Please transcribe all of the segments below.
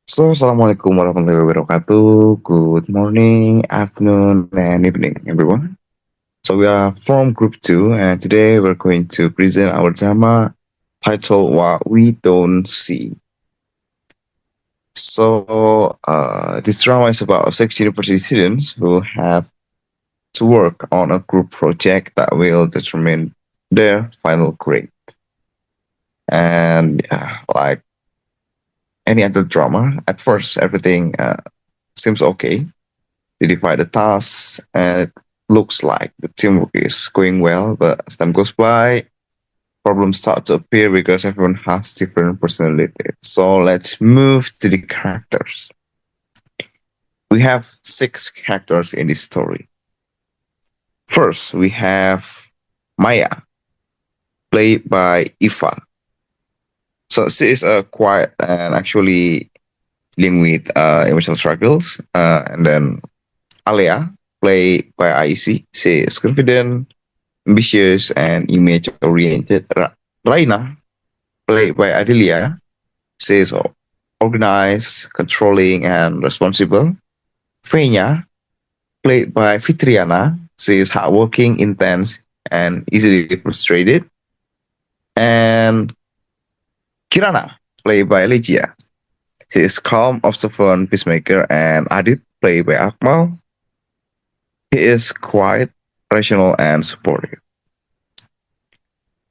Assalamualaikum warahmatullahi wabarakatuh. Good morning, afternoon, and evening, everyone. So we are from Group 2, and today we're going to present our drama titled What We Don't See. This drama is about six university students who have to work on a group project that will determine their final grade. And like any other drama, at first everything seems okay. They divide the tasks, and it looks like the teamwork is going well. But as time goes by, problems start to appear because everyone has different personalities. So let's move to the characters. We have six characters in this story. First, we have Maya, played by Iva. So she is a quiet and actually dealing with emotional struggles. And then Alia, played by Aisi, she is confident, ambitious, and image-oriented. Raina, played by Adelia, she is organized, controlling, and responsible. Fenya, played by Fitriana, she is hardworking, intense, and easily frustrated. And Kirana, played by Legia, she is calm, observant, peacemaker. And Adit, played by Akmal, he is quiet, rational, and supportive.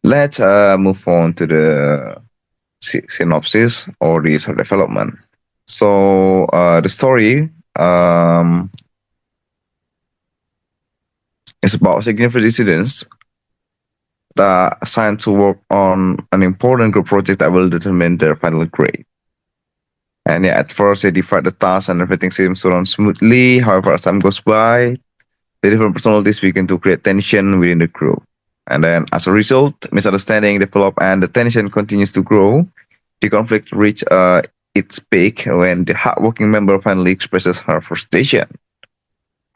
Let's move on to the synopsis or the development. The story is about significant students that are assigned to work on an important group project that will determine their final grade. And yeah, at first they divide the tasks and everything seems to run smoothly. However, as time goes by, the different personalities begin to create tension within the group. And then as a result, misunderstanding develop and the tension continues to grow. The conflict reaches its peak when the hardworking member finally expresses her frustration.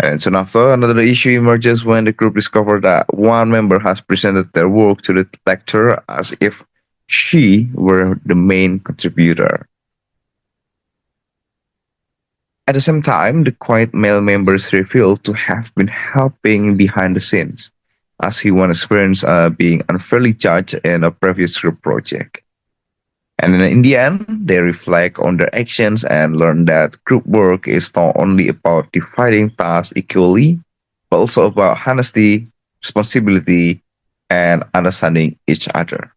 And soon after, another issue emerges when the group discovers that one member has presented their work to the lecturer as if she were the main contributor. At the same time, the quiet male member is revealed to have been helping behind the scenes, as he once experienced being unfairly judged in a previous group project. And then in the end, they reflect on their actions and learn that group work is not only about dividing tasks equally, but also about honesty, responsibility, and understanding each other.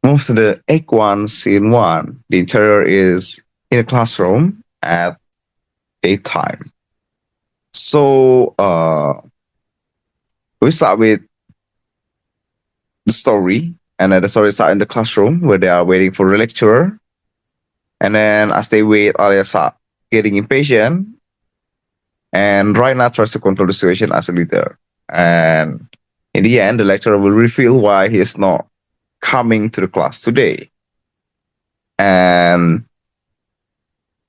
Move to the Act 1, Scene 1. The interior is in a classroom at daytime. We start with the story, and then the story starts in the classroom where they are waiting for the lecturer. And then as they wait, Alia start getting impatient, and Raina tries to control the situation as a leader. And in the end, the lecturer will reveal why he is not coming to the class today. And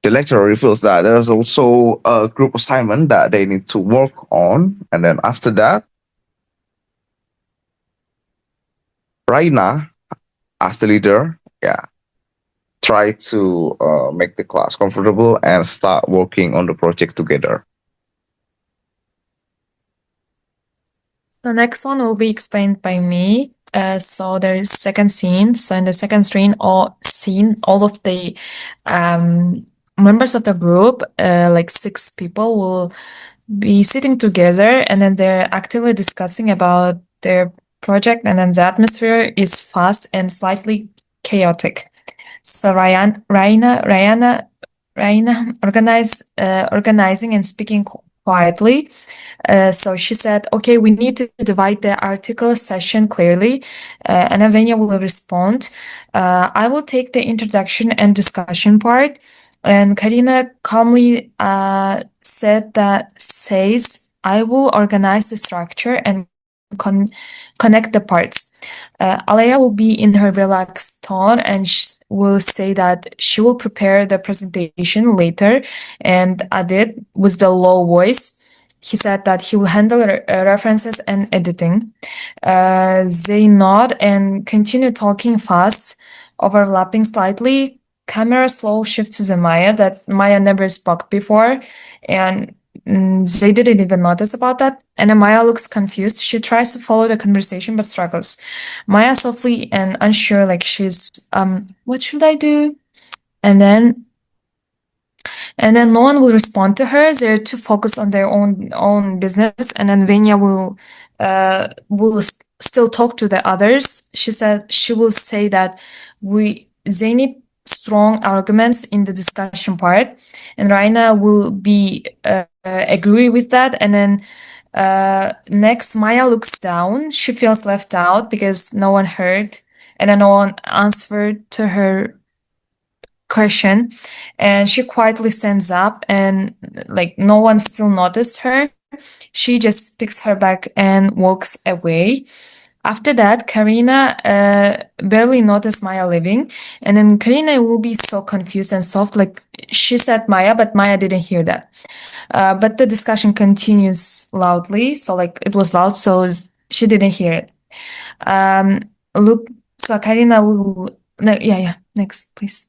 the lecturer reveals that there is also a group assignment that they need to work on. And then after that, Raina, as the leader, try to make the class comfortable and start working on the project together. The next one will be explained by me. So there's second scene. So in the second scene, all of the members of the group, like 6 people, will be sitting together, and then they're actively discussing about their project. And then the atmosphere is fast and slightly chaotic. So Ryana organizing and speaking quietly. So she said, okay, we need to divide the article session clearly. And Avenia will respond. I will take the introduction and discussion part. And Karina calmly says, I will organize the structure and connect the parts. Alea will be in her relaxed tone and will say that she will prepare the presentation later. And Adit, with the low voice, he said that he will handle references and editing. They nod and continue talking fast, overlapping slightly. Camera slow shifts to the Maya that Maya never spoke before, and they didn't even notice about that. And then Maya looks confused. She tries to follow the conversation but struggles. Maya softly and unsure, like she's what should I do? And then no one will respond to her. They're too focused on their own business. And then Venya will still talk to the others. She said she will say that they need strong arguments in the discussion part, and Raina will be agree with that. And then next, Maya looks down. She feels left out because no one heard, and then no one answered to her question, and she quietly stands up, and like no one still noticed her. She just picks her back and walks away. After that, Karina barely noticed Maya leaving, and then Karina will be so confused and soft, like she said Maya, but Maya didn't hear that. But the discussion continues loudly, so like it was loud, so she didn't hear it. Look, so Karina will, no, yeah, next, please.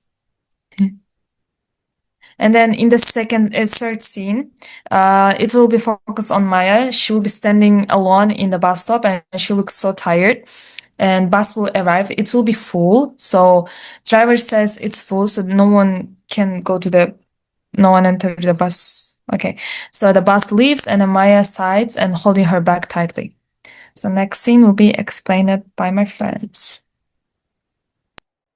And then in the third scene, it will be focused on Maya. She will be standing alone in the bus stop, and she looks so tired. And bus will arrive. It will be full. So driver says it's full, so no one enter the bus. Okay. So the bus leaves, and then Maya sides and holding her back tightly. So next scene will be explained by my friends.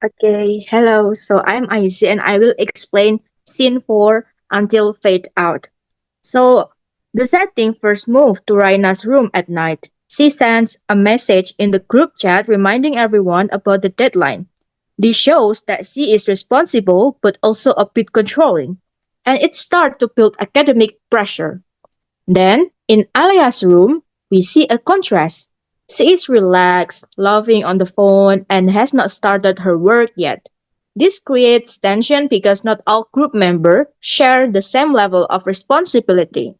Okay, hello. So I'm Aisi and I will explain scene 4 until fade out. So the setting first moved to Raina's room at night. She sends a message in the group chat reminding everyone about the deadline. This shows that she is responsible but also a bit controlling. And it starts to build academic pressure. Then, in Alia's room, we see a contrast. She is relaxed, laughing on the phone, and has not started her work yet. This creates tension because not all group members share the same level of responsibility.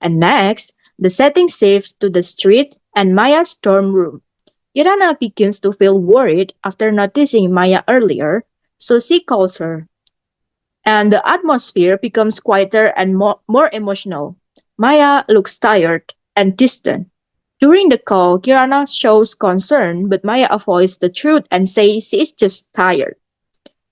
And next, the setting shifts to the street and Maya's dorm room. Irana begins to feel worried after noticing Maya earlier, so she calls her. And the atmosphere becomes quieter and more emotional. Maya looks tired and distant. During the call, Kirana shows concern, but Maya avoids the truth and says she is just tired.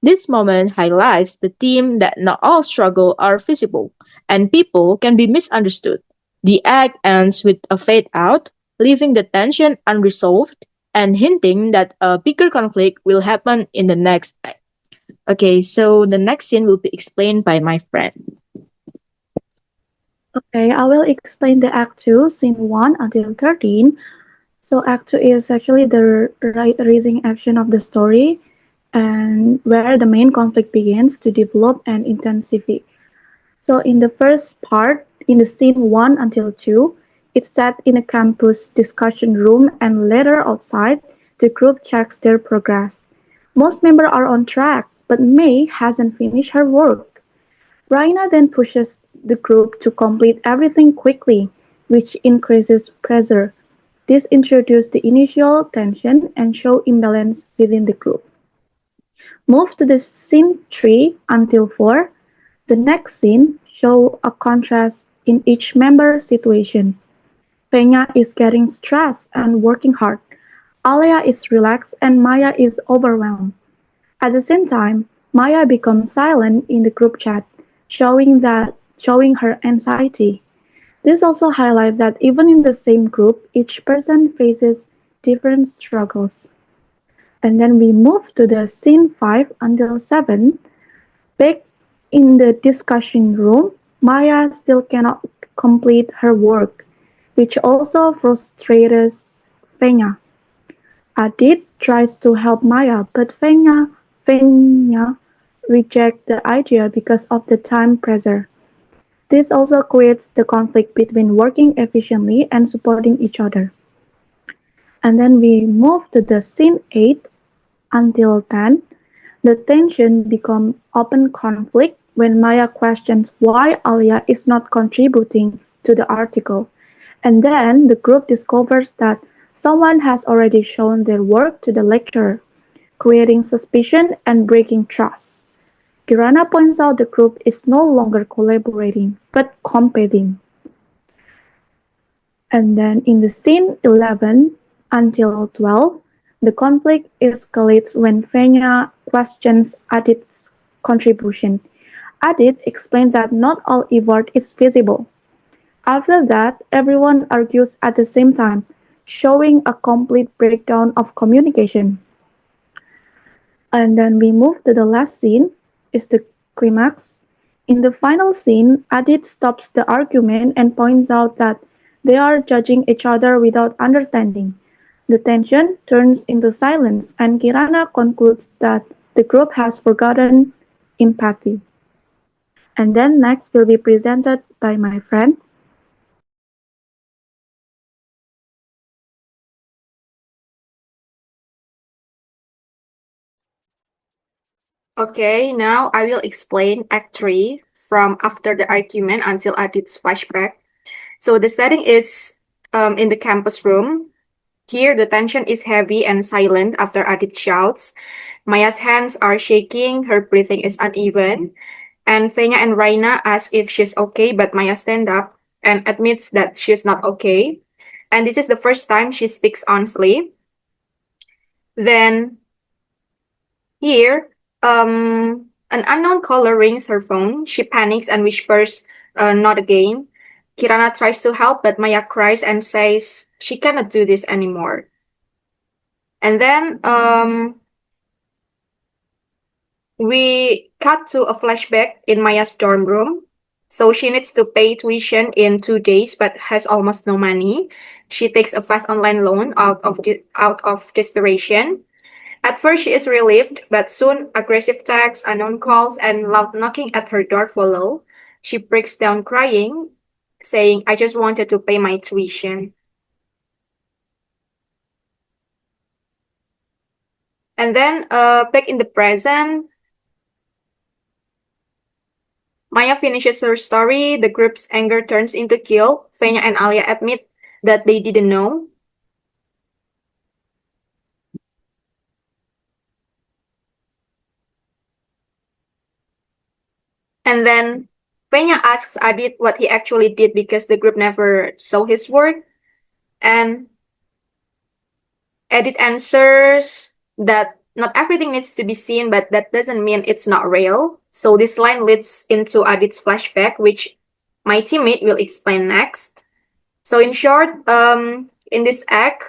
This moment highlights the theme that not all struggles are visible, and people can be misunderstood. The act ends with a fade out, leaving the tension unresolved and hinting that a bigger conflict will happen in the next act. Okay, so the next scene will be explained by my friend. Okay, I will explain the Act 2, Scene 1 until 13. So Act 2 is actually the rising action of the story and where the main conflict begins to develop and intensify. So in the first part, in the Scene 1 until 2, it's set in a campus discussion room and later outside, the group checks their progress. Most members are on track, but May hasn't finished her work. Raina then pushes the group to complete everything quickly, which increases pressure. This introduces the initial tension and show imbalance within the group. Move to the scene 3 until 4. The next scene show a contrast in each member situation. Fenya is getting stressed and working hard. Alia is relaxed and Maya is overwhelmed. At the same time, Maya becomes silent in the group chat, showing her anxiety. This also highlights that even in the same group, each person faces different struggles. And then we move to the scene 5 until 7. Back in the discussion room, Maya still cannot complete her work, which also frustrates Fenya. Adit tries to help Maya, but Fenya rejects the idea because of the time pressure. This also creates the conflict between working efficiently and supporting each other. And then we move to the scene 8 until 10. The tension becomes open conflict when Maya questions why Alia is not contributing to the article. And then the group discovers that someone has already shown their work to the lecturer, creating suspicion and breaking trust. Kirana points out the group is no longer collaborating, but competing. And then in the scene 11 until 12, the conflict escalates when Fenya questions Adit's contribution. Adit explains that not all effort is visible. After that, everyone argues at the same time, showing a complete breakdown of communication. And then we move to the last scene, is the climax. In the final scene, Adit stops the argument and points out that they are judging each other without understanding. The tension turns into silence, and Kirana concludes that the group has forgotten empathy. And then next will be presented by my friend. Okay, now I will explain Act 3 from after the argument until Adit's flashback. So the setting is in the campus room. Here, the tension is heavy and silent after Adit shouts. Maya's hands are shaking, her breathing is uneven, and Fenya and Raina ask if she's okay, but Maya stands up and admits that she's not okay. And this is the first time she speaks honestly. Then here, an unknown caller rings her phone. She panics and whispers, not again. Kirana tries to help, but Maya cries and says she cannot do this anymore. And then we cut to a flashback in Maya's dorm room. So she needs to pay tuition in 2 days, but has almost no money. She takes a fast online loan out of desperation. At first, she is relieved, but soon aggressive texts, unknown calls, and loud knocking at her door follow. She breaks down crying, saying, I just wanted to pay my tuition. And then back in the present, Maya finishes her story. The group's anger turns into guilt. Fenya and Alia admit that they didn't know. And then Fenya asks Adit what he actually did because the group never saw his work. And Adit answers that not everything needs to be seen, but that doesn't mean it's not real. So this line leads into Adit's flashback, which my teammate will explain next. So in short, in this act,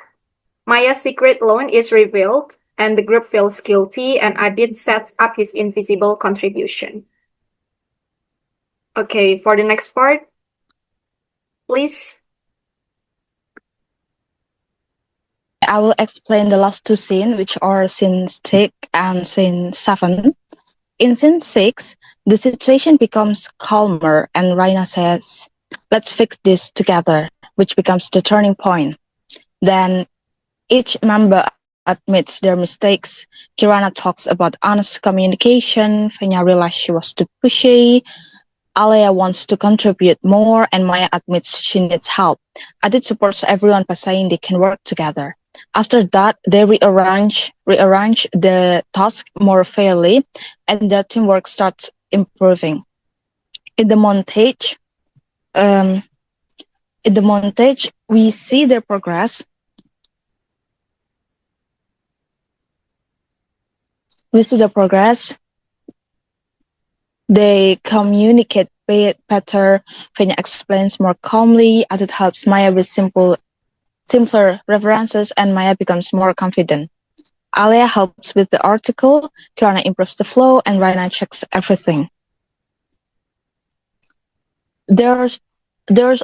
Maya's secret loan is revealed, and the group feels guilty, and Adit sets up his invisible contribution. Okay, for the next part, please. I will explain the last two scenes, which are scene 6 and scene 7. In scene 6, the situation becomes calmer and Raina says, let's fix this together, which becomes the turning point. Then each member admits their mistakes. Kirana talks about honest communication. Fenya realized she was too pushy. Alia wants to contribute more, and Maya admits she needs help. Adit supports everyone by saying they can work together. After that, they rearrange the task more fairly, and their teamwork starts improving. In the montage, we see their progress. They communicate better. Fenya explains more calmly. Adit helps Maya with simpler references, and Maya becomes more confident. Alia helps with the article, Kirana improves the flow, and Raina checks everything. There's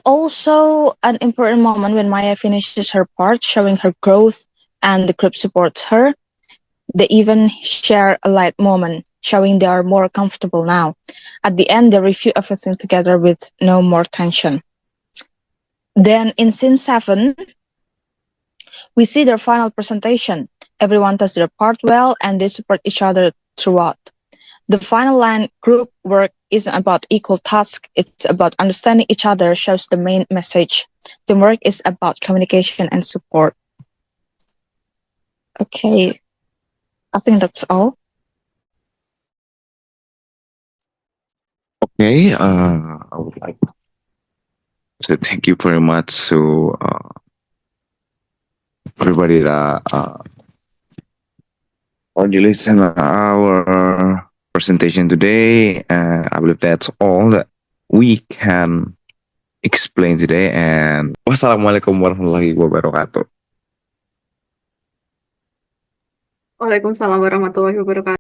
also an important moment when Maya finishes her part, showing her growth, and the group supports her. They even share a light moment, showing they are more comfortable now. At the end, they review everything together with no more tension. Then in scene 7, we see their final presentation. Everyone does their part well, and they support each other throughout. The final line, group work isn't about equal tasks, it's about understanding each other, shows the main message. Teamwork is about communication and support. Okay, I think that's all. Okay, I would like to say thank you very much to everybody that already listened to our presentation today. And I believe that's all that we can explain today. And wassalamualaikum warahmatullahi wabarakatuh. Waalaikumsalam warahmatullahi wabarakatuh.